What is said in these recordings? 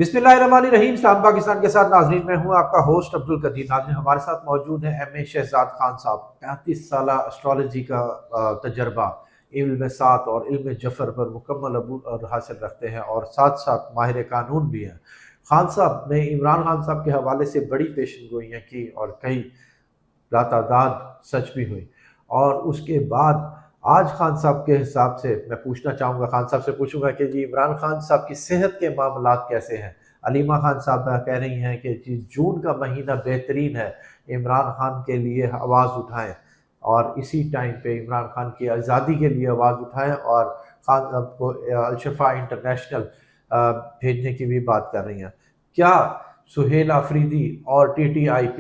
बिस्मिल्लाहिर्रहमानिर्रहीम। सलाम पाकिस्तान के साथ नाजरीन, मैं हूं आपका होस्ट अब्दुल कदीर। नाजरीन, हमारे साथ मौजूद है एम ए शहजाद खान साहब। 35 साल एस्ट्रोलॉजी का तजर्बा, इल्म सात और इल्म जफर पर मुकम्मल अबूर हासिल रखते हैं और साथ साथ माहिर कानून भी हैं। खान साहब ने इमरान खान साहब के हवाले से बड़ी पेशन गोइयाँ की और कई लातादाद सच भी हुई। और उसके बाद आज खान साहब के हिसाब से मैं पूछना चाहूँगा, खान साहब से पूछूंगा कि जी इमरान खान साहब की सेहत के मामलात कैसे हैं। अलीमा खान साहब कह रही हैं कि जी जून का महीना बेहतरीन है, इमरान खान के लिए आवाज़ उठाएं और इसी टाइम पे इमरान खान की आज़ादी के लिए आवाज़ उठाएं। और खान साहब को अलशफा इंटरनेशनल भेजने की भी बात कर रही हैं। क्या सुहेल आफरीदी और TTIP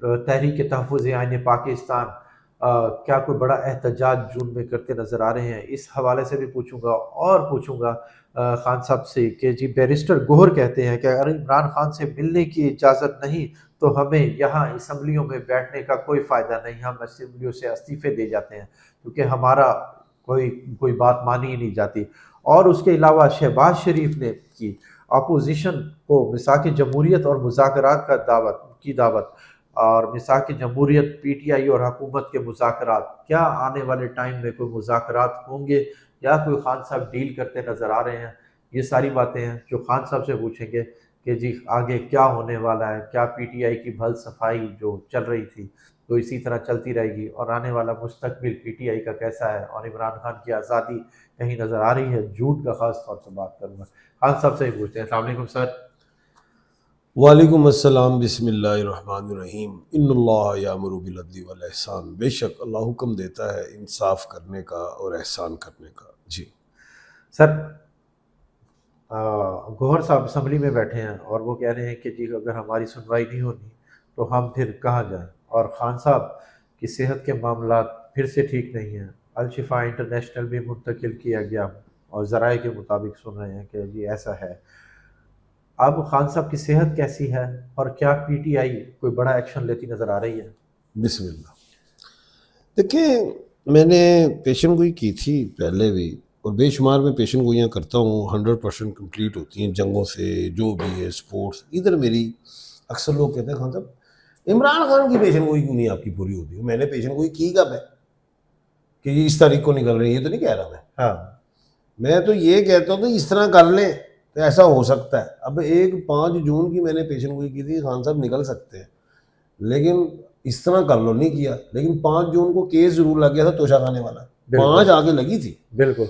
तहरीक तहफ़्फ़ुज़ आइन पाकिस्तान क्या कोई बड़ा एहतजाज जून में करते नज़र आ रहे हैं? इस हवाले से भी पूछूंगा। और पूछूंगा खान साहब से कि जी बैरिस्टर गोहर कहते हैं कि अगर इमरान खान से मिलने की इजाज़त नहीं तो हमें यहाँ असम्बलियों में बैठने का कोई फ़ायदा नहीं, हम असम्बलियों से इस्तीफ़े दे जाते हैं क्योंकि हमारा कोई कोई बात मानी ही नहीं जाती। और उसके अलावा शहबाज शरीफ ने की अपोजिशन को मिसाक जमहूरियत और मुज़ाकरात की दावत और मिसाक जमहूरियत, PTI और हुकूमत के मुज़ाकरात, क्या आने वाले टाइम में कोई मुज़ाकरात होंगे या कोई खान साहब डील करते नज़र आ रहे हैं? ये सारी बातें हैं जो खान साहब से पूछेंगे कि जी आगे क्या होने वाला है। क्या PTI की भल सफाई जो चल रही थी तो इसी तरह चलती रहेगी और आने वाला मुस्तकबिल PTI का कैसा है और इमरान खान की आज़ादी कहीं नज़र आ रही है? जूट का ख़ास तौर पर बात करूँगा। खान साहब से ही पूछते हैं। अस्सलाम वालेकुम सर। वालेकुम अस्सलाम। बिस्मिल्लाहिर्रहमानिर्रहीम। इन्नल्लाह यामुरु बिल अदली वल एहसान। बेशक अल्लाह हुक्म देता है इंसाफ करने का और एहसान करने का। जी सर, गौहर साहब असम्बली में बैठे हैं और वो कह रहे हैं कि जी अगर हमारी सुनवाई नहीं होनी तो हम फिर कहाँ जाएं। और खान साहब की सेहत के मामला फिर से ठीक नहीं हैं। अलशिफा इंटरनेशनल भी मुंतकिल किया गया और ज़राए के मुताबिक सुन रहे हैं कि जी ऐसा है। अब खान साहब की सेहत कैसी है और क्या PTI कोई बड़ा एक्शन लेती नज़र आ रही है? बिस्मिल्लाह। देखिए, मैंने पेशन गोई की थी पहले भी और बेशुमार में पेशन गोइयाँ करता हूँ। 100% कंप्लीट होती हैं जंगों से, जो भी है स्पोर्ट्स। इधर मेरी अक्सर लोग कहते हैं खान साहब इमरान खान की पेशन गोई क्यों नहीं आपकी पूरी होती है? मैंने पेशन गोई की कब है कि ये इस तारीख को निकल रही है? ये तो नहीं कह रहा मैं। हाँ, मैं तो ये कहता हूँ कि इस तरह कर लें तो ऐसा हो सकता है। अब एक 5 जून की मैंने पेशन गोई की थी, खान साहब निकल सकते हैं, लेकिन इस तरह कर लो, नहीं किया। लेकिन 5 जून को केस जरूर लग गया था तोशा खाने वाला, 5 आगे लगी थी। बिल्कुल।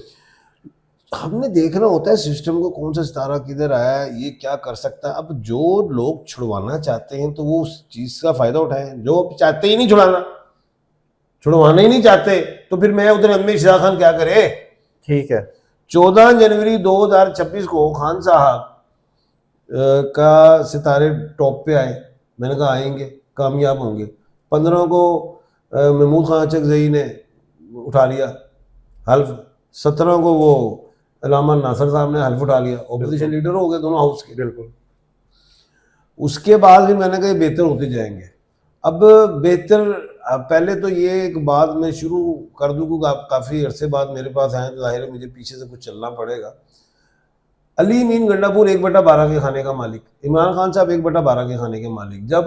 हमने देखना होता है सिस्टम को, कौन सा सितारा किधर आया है, ये क्या कर सकता है। अब जो लोग छुड़वाना चाहते हैं तो वो उस चीज का फायदा उठाएं। जो चाहते ही नहीं छुड़वाना ही नहीं चाहते, तो फिर मैं उधर एम ए शहजाद खान क्या करे? ठीक है। 14 जनवरी 2026 को खान साहब का सितारे टॉप पे आए। मैंने कहा आएंगे, कामयाब होंगे। 15 को महमूद खान अचकज़ई ने उठा लिया हल्फ। 17 को वो अलामा नासर साहब ने हल्फ उठा लिया। ऑपोजिशन लीडर हो गए दोनों हाउस के। बिल्कुल। उसके बाद फिर मैंने कहा बेहतर होते जाएंगे। अब बेहतर, पहले तो ये एक बात मैं शुरू कर दूं क्योंकि आप काफ़ी अरसे बाद मेरे पास आए तो जाहिर है मुझे पीछे से कुछ चलना पड़ेगा। अली मीन गंडापुर 1/12 के खाने का मालिक, इमरान खान साहब 1/12 के खाने के मालिक। जब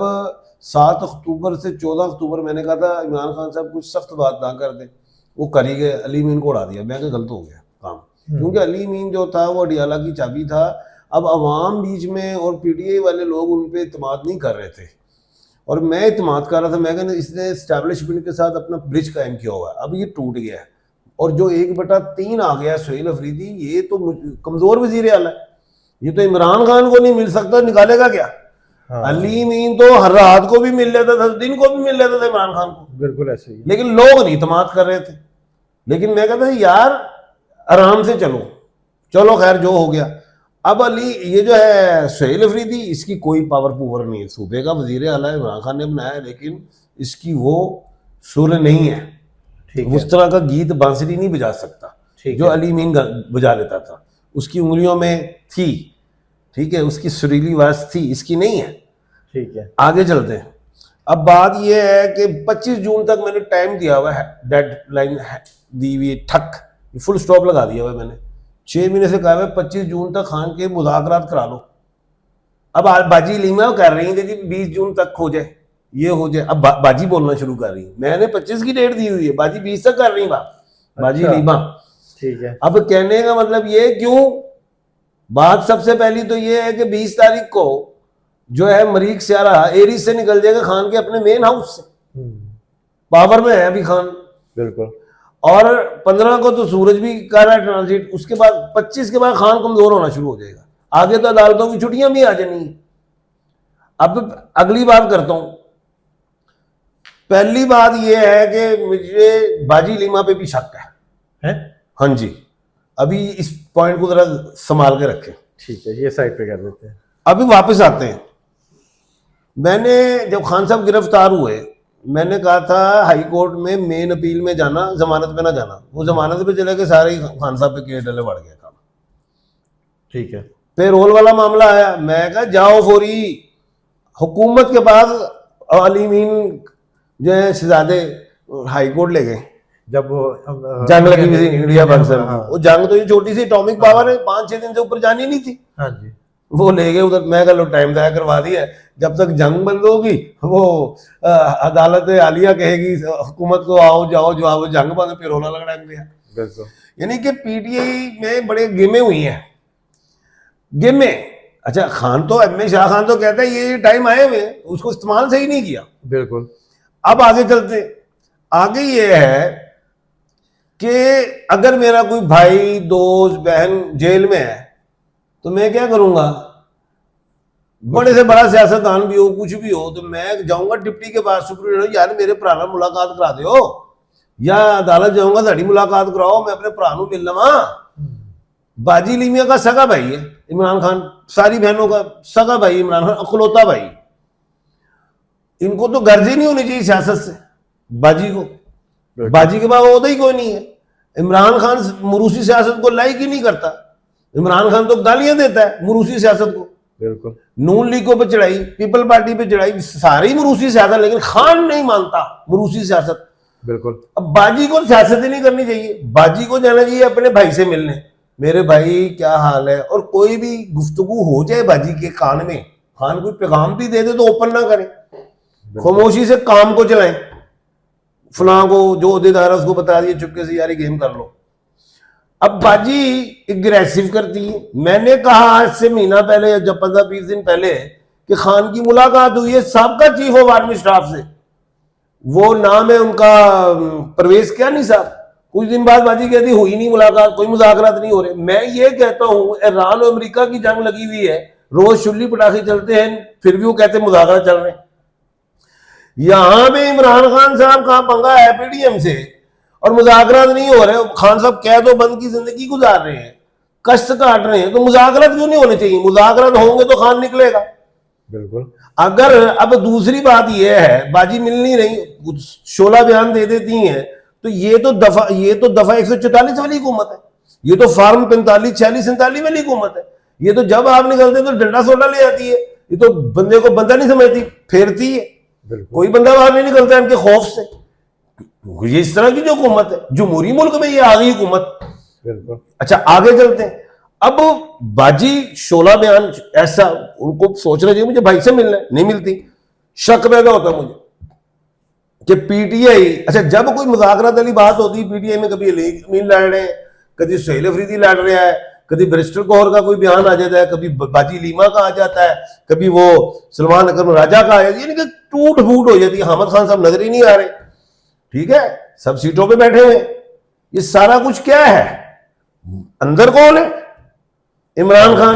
7 अक्टूबर से 14 अक्टूबर मैंने कहा था इमरान खान साहब कुछ सख्त बात ना कर दे, वो कर ही गए। अली मीन को उड़ा दिया। मैं गलत हो गया काम, क्योंकि अली मीन जो था वो अडियाला की चाबी था। अब अवाम बीच में और PTI वाले लोग उन पर इतमाद नहीं कर रहे थे और मैं इतमाद कर रहा था। मैं कहना इसने इस्टेब्लिशमेंट के साथ अपना ब्रिज कायम किया हुआ है, अब ये टूट गया है। और जो 1/3 आ गया सुहेल अफरीदी, ये तो कमजोर वजीर आला है। ये तो इमरान खान को नहीं मिल सकता, निकालेगा क्या? हाँ। अली मीन तो हर रात को भी मिल लेता था, दिन को भी मिल लेता था इमरान खान को। बिल्कुल ऐसे ही। लेकिन लोग नहीं इतमाद कर रहे थे। लेकिन मैं कहता यार आराम से चलो खैर जो हो गया। अब अली ये जो है सुहेल अफरीदी, इसकी कोई पावर नहीं है। सूबे का वजीर आला इमरान खान ने बनाया, लेकिन इसकी वो सुर नहीं है। उस तरह का गीत बांसुरी नहीं बजा सकता जो अली मीन बजा लेता था। उसकी उंगलियों में थी, ठीक है, उसकी सुरीली आवाज थी, इसकी नहीं है। ठीक है, आगे चलते हैं। अब बात यह है कि 25 जून तक मैंने टाइम दिया हुआ है, डेडलाइन दी हुई, ठक फुल स्टॉप लगा दिया हुआ है मैंने। 6 महीने से कहा है 25 जून तक खान के मुज़ाकरात करा लो। अब बाजी लीमा कर रही है कि जी 20 जून तक हो जाए, ये हो जाए। अब बाजी बोलना शुरू कर रही है। मैंने 25 की डेट दी हुई है, बाजी 20 तक कर रही बाजी अच्छा। लीमा। ठीक है। अब कहने का मतलब ये क्यों, बात सबसे पहली तो ये है कि 20 तारीख को जो है मरीख स्यारा एरीज से निकल जाएगा खान के अपने मेन हाउस से, पावर में है अभी खान। बिल्कुल। और 15 को तो सूरज भी कर रहा है ट्रांजिट, उसके बाद 25 के बाद खान कमजोर होना शुरू हो जाएगा। आगे तो अदालतों की छुट्टियां भी आ जानी। अब अगली बात करता हूं। पहली बात यह है कि मुझे बाजी लीमा पे भी शक है? हाँ जी, अभी इस पॉइंट को जरा संभाल के रखें। ठीक है, ये साइड पे कर देते हैं। अभी वापस आते हैं। मैंने जब खान साहब गिरफ्तार हुए, मैंने कहा था हाई कोर्ट में मेन अपील में जाना, जमानत पे ना जाना। वो जमानत पे चले के सारे ही खान साहब पे केस डले बढ़ गया काम। ठीक है। पेरोल वाला मामला आया, मैं कहा जाओ फौरी हुकूमत के पास। अलीमीन जो है शहजादे हाई कोर्ट ले गए जब वो जंग लगी हुई थी इंडिया पाकिस्तान। हाँ। वो जंग तो ये छोटी सी एटॉमिक पावर है, 5-6 दिन से ऊपर जानी नहीं थी। हाँ जी। वो ले गए उधर। मैं कह लो टाइम तय करवा दिया, जब तक जंग बंद होगी वो अदालत आलिया कहेगी हुकूमत को आओ जाओ जो आओ, जंग बंद, पेरोला लगना दिया। बिल्कुल। यानी कि पीटीआई में बड़े गेमें हुई हैं, गेमें। अच्छा, खान तो एम ए शाह खान तो कहता है ये टाइम आए हुए, उसको इस्तेमाल सही नहीं किया। बिल्कुल। अब आगे चलते। आगे ये है कि अगर मेरा कोई भाई दोस्त बहन जेल में है तो मैं क्या करूंगा? बड़े से बड़ा सियासतदान भी हो, कुछ भी हो, तो मैं जाऊंगा डिप्टी के पास, सुप्रीम, यार मेरे भरा नाल मुलाकात करा दो, या अदालत जाऊंगा साड़ी मुलाकात कराओ, मैं अपने भरा नूं मिल लवां। बाजी लीमिया का सगा भाई है इमरान खान, सारी बहनों का सगा भाई इमरान खान, अखलौता भाई। इनको तो गर्ज ही नहीं होनी चाहिए सियासत से, बाजी को। बाजी के बाद ओहदा ही कोई नहीं है। इमरान खान मुरूसी सियासत को लाइक ही नहीं करता। इमरान खान तो गालियां देता है मुरूसी सियासत को। बिल्कुल। नून लीगों पे चढ़ाई, पीपल पार्टी पे चढ़ाई, सारी मुरूसी सियासत, लेकिन खान नहीं मानता मुरूसी सियासत। बिल्कुल। अब बाजी को सियासत ही नहीं करनी चाहिए, बाजी को जाना चाहिए अपने भाई से मिलने, मेरे भाई क्या हाल है। और कोई भी गुफ्तगू हो जाए बाजी के कान में, खान कोई पैगाम भी दे दे तो ओपन ना करें, खामोशी से काम को चलाएं। फलां को जो अहदेदार है उसको बता दिए चुपके से, यार ये गेम कर लो। अब बाजी एग्रेसिव करती है। मैंने कहा आज से महीना पहले या जब 15-20 दिन पहले कि खान की मुलाकात हुई है सबका चीफ ऑफ आर्मी स्टाफ से, वो नाम है उनका परवेज क्या नहीं साहब। कुछ दिन बाद बाजी कहती हुई नहीं मुलाकात, कोई मुज़ाकरात नहीं हो रहे। मैं ये कहता हूं ईरान और अमेरिका की जंग लगी हुई है, रोज चुल्ली पटाखे चलते हैं, फिर भी वो कहते हैं मुज़ाकरा चल रहे हैं। यहां पे इमरान खान साहब का पंगा है पीडीएम से और मुज़ाकरात नहीं हो रहे। खान साहब कैद तो बंद की जिंदगी गुजार रहे हैं, कष्ट काट रहे हैं, तो मुज़ाकरात क्यों नहीं होने चाहिए? मुज़ाकरात होंगे तो खान निकलेगा। बिल्कुल। अगर अब दूसरी बात यह है, बाजी मिल नहीं रही, 16 बयान दे देती हैं, तो ये तो दफा 144 वाली हुकूमत है, ये तो फार्म 45, 46, 47 वाली हुकूमत है। ये तो जब आप निकलते तो डंडा सोडा ले आती है, ये तो बंदे को बंदा नहीं समझती, फेरती है। कोई बंदा बाहर नहीं निकलता इनके खौफ से। ये इस तरह की जो हुकूमत है, जमहूरी मुल्क में ये आ गई हुकूमत। बिल्कुल। अच्छा, आगे चलते हैं। अब बाजी 16 बयान ऐसा, उनको सोचना चाहिए मुझे भाई से मिलना है, नहीं मिलती, शक पैदा होता मुझे कि पीटीआई, अच्छा जब कोई मुज़ाकरात वाली बात होती है पीटीआई में, कभी अमीन लड़ रहे हैं, कभी सुहेल अफरीदी लड़ रहा है, कभी बैरिस्टर कौर का कोई बयान आ जाता है, कभी बाजी लीमा का आ जाता है, कभी वो सलमान अकरम राजा का आ जाता है, यानी कि टूट फूट हो जाती है। हामिद खान साहब नजर ही नहीं आ रहे, ठीक है, सब सीटों पे बैठे हुए। ये सारा कुछ क्या है? अंदर कौन है? इमरान खान।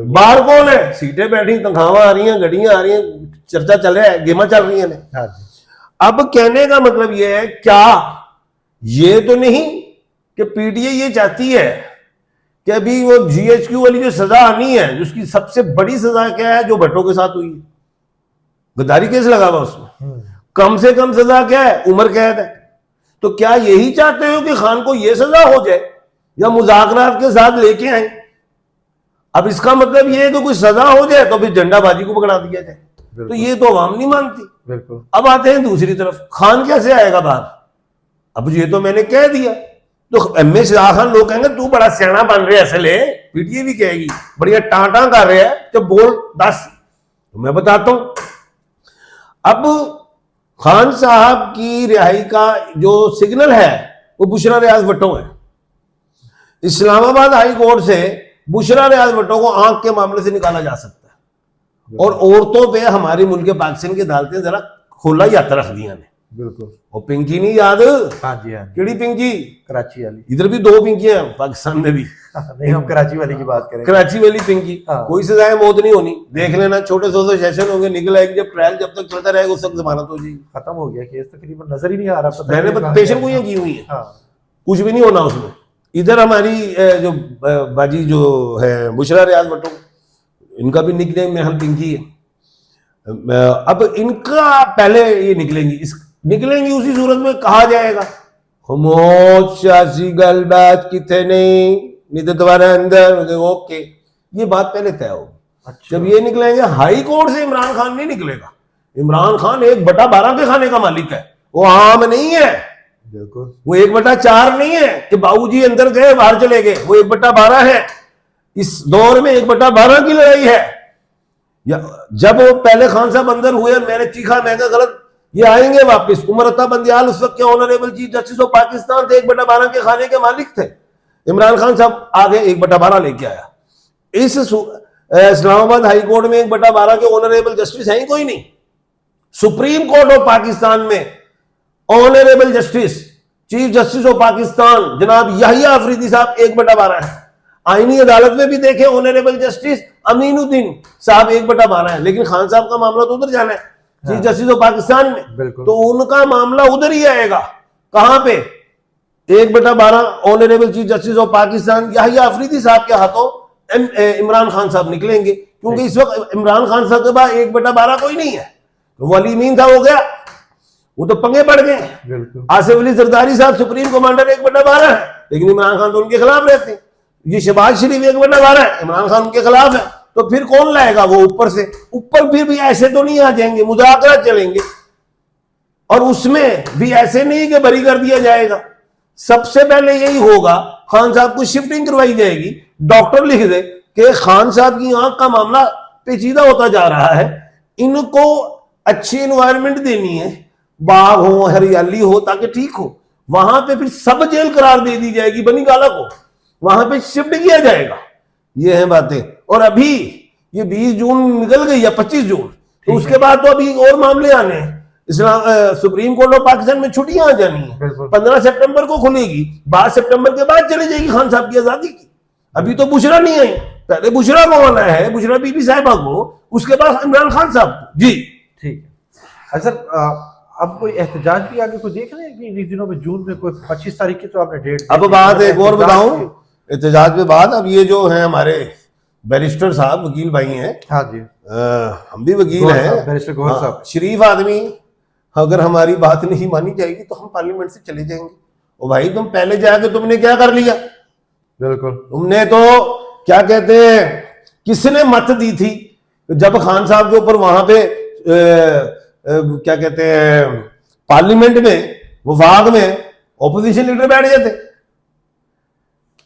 बाहर कौन है? सीटें बैठी, तनख्वाहां आ रही हैं, गड्डियां आ रही हैं, चर्चा चल रहा है, गेमा चल रही है। हाँ जी। अब कहने का मतलब यह है, क्या ये तो नहीं कि पीटीआई ये चाहती है कि अभी वो जीएचक्यू वाली जो सजा आनी है, जिसकी सबसे बड़ी सजा क्या है, जो भट्टो के साथ हुई, गद्दारी केस लगा हुआ उसमें, कम से कम सजा क्या है? उम्र कैद है। तो क्या यही चाहते हो कि खान को यह सजा हो जाए या मुज़ाकरात के साथ लेके आए? अब इसका मतलब यह है कि कोई सजा हो जाए तो फिर झंडाबाजी को पकड़ा दिया जाए, तो ये तो अवाम नहीं मानती। बिल्कुल। अब आते हैं दूसरी तरफ, खान कैसे आएगा बाहर? अब ये तो मैंने कह दिया, तो एम ए शाह खान लोग कहेंगे तू बड़ा सियाना बन रहा है, असले पीटीआई भी कहेगी बढ़िया टांटा कर रहा है, जब बोल 10 तो मैं बताता हूं। अब खान साहब की रिहाई का जो सिग्नल है वो बुशरा रियाज भट्टो है। इस्लामाबाद हाई कोर्ट से बुशरा रियाज भट्टो को आंख के मामले से निकाला जा सकता है, और औरतों पे हमारी मुल्क पाकिस्तान की अदालतें जरा खोला ही हाथ रख दिया ने। बिल्कुल। और पिंकी नहीं याद? हाँ जी, हाँ जी। केड़ी पिंकी? कराची वाली। इधर भी 2 पिंकियां हैं पाकिस्तान में भी। नहीं, हम कराची वाली की बात करें। कराची वाली पिंकी। हाँ। कोई सजाए मौत नहीं होनी, देख लेना, छोटे छोटे सेशन होंगे, निकल आएगी, जब ट्रायल जब तक चलता रहेगा उस तक जमानत हो जाएगी। खत्म हो गया केस, तकरीबन नजर ही नहीं आ रहा। मैंने पेशेंट गोइयां की हुई है, हाँ। कुछ भी नहीं होना उसमें। इधर हमारी जो बाजी जो है बुशरा रियाज भट्टो, इनका भी निकनेम में हम पिंकी है। अब इनका पहले ये निकलेंगी उसी सूरत में कहा जाएगा खामोश सियासी गलबात किथे नहीं तो दोबारा अंदर, ओके, ये बात पहले तय होगी। अच्छा। जब ये निकलेंगे, हाई कोर्ट से इमरान खान नहीं निकलेगा। इमरान खान 1/12 के खाने का मालिक है, वो आम नहीं है। बिल्कुल। वो 1/4 नहीं है कि बाबूजी अंदर गए बाहर चले गए, वो 1/12 है। इस दौर में 1/12 की लड़ाई है। जब वो पहले खान साहब अंदर हुए, मैंने चीखा, मैं कहा गलत, ये आएंगे वापस। उमर अता बंदियाल उस वक्त के honourable chief justice of Pakistan थे, 1/12 के खाने के मालिक थे। इमरान खान साहब आगे 1/12 लेके आया। इस इस्लामाबाद हाई कोर्ट में 1/12 के ऑनरेबल जस्टिस हैं ही कोई नहीं। सुप्रीम कोर्ट ऑफ पाकिस्तान में honourable justice chief justice of Pakistan जनाब याहिया अफरीदी साहब 1/12 है। आईनी अदालत में भी देखे ऑनरेबल जस्टिस अमीनुद्दीन साहब 1/12 है, लेकिन खान साहब का मामला तो उधर जाना है, चीफ जस्टिस ऑफ पाकिस्तान में, तो उनका मामला उधर ही आएगा। कहां पे? 1/12 honourable chief justice of Pakistan Yahya Afridi साहब के हाथों इमरान खान साहब निकलेंगे, क्योंकि इस वक्त इमरान खान साहब के बाद 1/12 कोई नहीं है। तो वली मीन था, हो गया, वो तो पंगे पड़ गए। आसिफ अली जरदारी साहब सुप्रीम कमांडर 1/12 है, लेकिन इमरान खान तो उनके खिलाफ रहते हैं। ये शहबाज शरीफ 1/12 है, इमरान खान उनके खिलाफ है। तो फिर कौन लाएगा? वो ऊपर से। ऊपर फिर भी ऐसे तो नहीं आ जाएंगे, मुज़ाकरा चलेंगे, और उसमें भी ऐसे नहीं कि बरी कर दिया जाएगा। सबसे पहले यही होगा, खान साहब को शिफ्टिंग करवाई जाएगी, डॉक्टर लिख दे कि खान साहब की आंख का मामला पेचीदा होता जा रहा है, इनको अच्छी एनवायरनमेंट देनी है, बाग हो, हरियाली हो, ताकि ठीक हो। वहां पे फिर सब जेल करार दे दी जाएगी, बनी गाला को वहां पे शिफ्ट किया जाएगा। ये है बातें। और अभी ये 20 जून निकल गई या 25 जून, तो उसके बाद तो अभी और मामले आने हैं। सुप्रीम कोर्ट ऑफ पाकिस्तान में छुट्टियां आ जानी है, 15 सितंबर को खुलेगी, 12 सितंबर के बाद चली जाएगी खान साहब की आजादी की। अभी तो बुशरा नहीं आई, पहले बुशरा को आना है, बुशरा बीबी साहिबा को, उसके बाद इमरान खान साहब। जी ठीक है। सर, अब कोई एहतजाज भी आगे कोई देख रहे हैं कि इन दिनों में जून में कोई 25 तारीख की तो आपने डेट। अब बात एक और बताऊं एहतजाज के बाद, अब ये जो है हमारे बैरिस्टर साहब, वकील भाई हैं, हाँ जी, हम भी वकील हैं, बैरिस्टर गौहर साहब, शरीफ आदमी, अगर हमारी बात नहीं मानी जाएगी तो हम पार्लियामेंट से चले जाएंगे। ओ भाई, तुम पहले जाके तुमने क्या कर लिया? बिल्कुल, तुमने तो क्या कहते हैं, किसने मत दी थी जब खान साहब के ऊपर वहां पे क्या कहते हैं पार्लियामेंट में, वफाक में ऑपोजिशन लीडर बैठ जाते,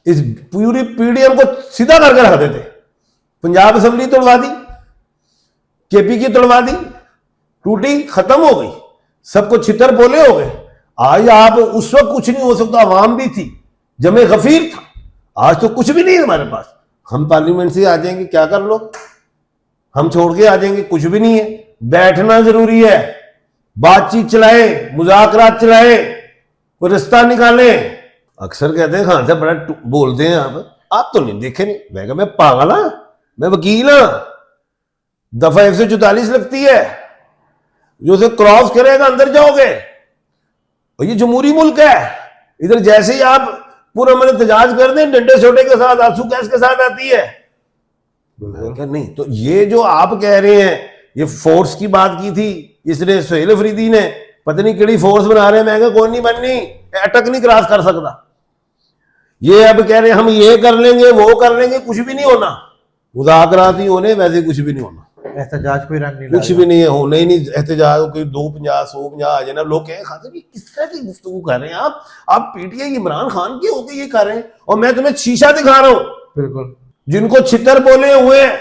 इस पूरी पीडीएम को सीधा करके रख देते। पंजाब असेंबली तोड़वा दी, केपी की तोड़वा दी, टूटी, खत्म हो गई, सबको छितर बोले हो गए। आज आप, उस वक्त कुछ नहीं हो सकता, आवाम भी थी, जमे गफीर था, आज तो कुछ भी नहीं है हमारे पास। हम पार्लियामेंट से आ जाएंगे, क्या कर लो, हम छोड़ के आ जाएंगे, कुछ भी नहीं है। बैठना जरूरी है, बातचीत चलाए, मुज़ाकरात चलाए, कोई रास्ता निकाले। अक्सर कहते हैं खान साहब बड़ा बोलते हैं, आप तो नहीं देखे नहीं। मैं कहा, मैं पागल हाँ, मैं वकील हाँ, दफा 144 लगती है, जो उसे क्रॉस करेगा अंदर जाओगे। और ये जमहूरी मुल्क है, इधर जैसे ही आप पूरा मन एहतजाज कर दें, डंडे छोटे के साथ, आंसू गैस के साथ आती है। नहीं, तो ये जो आप कह रहे हैं, ये फोर्स की बात की थी इसने, सुहेल अफरीदी ने, पता नहीं केड़ी फोर्स बना रहे हैं। मैं कौन नहीं बननी, अटक नहीं क्रॉस कर सकता। ये अब कह रहे हैं हम ये कर लेंगे, वो कर लेंगे, कुछ भी नहीं होना। मुज़ाकरात ही होने, वैसे कुछ भी नहीं होना। एहतजाज कोई रंग नहीं, कुछ भी नहीं है, होना ही नहीं एहतजाज। कोई 250 150 आ जाए ना, लोग कहें खान साहब किस तरह की गुफ्तगू कर रहे हैं आप पीटीआई इमरान खान के होके ये कर रहे हैं, और मैं तुम्हें शीशा दिखा रहा हूं। बिल्कुल, जिनको छितर बोले हुए हैं,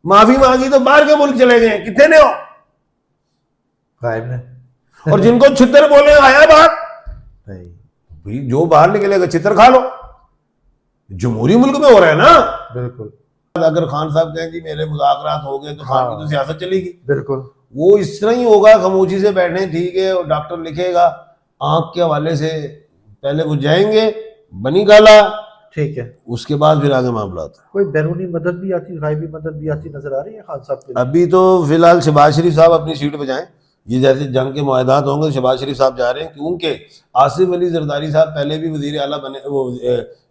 माफी मांगी तो बाहर के मुल्क चले गए, कितने ने हो? गायब ने। और जिनको छितर बोले आया बाहर, नहीं। भाई जो बाहर निकलेगा छितर खा लो, जमहूरी मुल्क में हो रहा है ना। बिल्कुल। अगर खान साहब कहें जी मेरे मुज़ाकरात हो गए तो खान की तो सियासत चलेगी। बिल्कुल। वो इस तरह ही होगा, खामोशी से बैठे, ठीक है, और डॉक्टर लिखेगा आंख के हवाले से, पहले वो जाएंगे बनी गाला, ठीक है। उसके बाद फिर आगे मामला होता है। कोई बैरूनी मदद भी आती, गायबी मदद भी आती नजर आ रही है खान साहब के लिए? अभी तो फिलहाल शहबाज शरीफ साहब अपनी सीट पे जाएं, ये जैसे जंग के मुआहदात होंगे तो शहबाज शरीफ साहब जा रहे हैं, क्योंकि आसिफ अली जरदारी साहब पहले भी वजीर आला बने, वो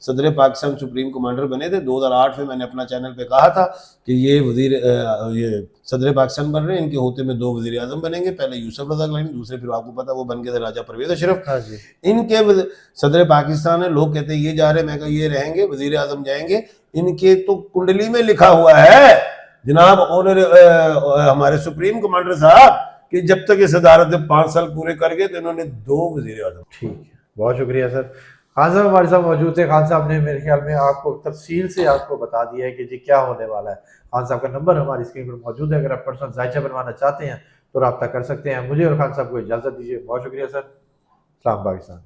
सदर पाकिस्तान सुप्रीम कमांडर बने थे। 2008 में मैंने अपना चैनल पे कहा था कि ये ये सदर पाकिस्तान बन रहे हैं, इनके होते में 2 वजीर आजम बनेंगे, पहले यूसुफ रजा गलानी, दूसरे फिर आपको पता वो बन गए थे राजा परवेज अशरफ। हाँ जी। इनके सदर पाकिस्तान है, लोग कहते हैं ये जा रहे हैं, मैं कहा ये रहेंगे, वजीर आजम जाएंगे। इनके तो कुंडली में लिखा हुआ है जनाब ऑनर हमारे सुप्रीम कमांडर साहब कि जब तक ये सदारत 5 साल पूरे कर गए तो इन्होंने 2 वजीर आजम। ठीक है, बहुत शुक्रिया सर। खान साहब हमारे साथ मौजूद थे। खान साहब ने मेरे ख्याल में आपको तफसील से आपको बता दिया है कि जी क्या होने वाला है। खान साहब का नंबर हमारी स्क्रीन पर मौजूद है, अगर आप पर्सनल जायचा बनवाना चाहते हैं तो रब्ता कर सकते हैं। मुझे और खान साहब को इजाज़त दीजिए। बहुत शुक्रिया सर। सलाम पाकिस्तान।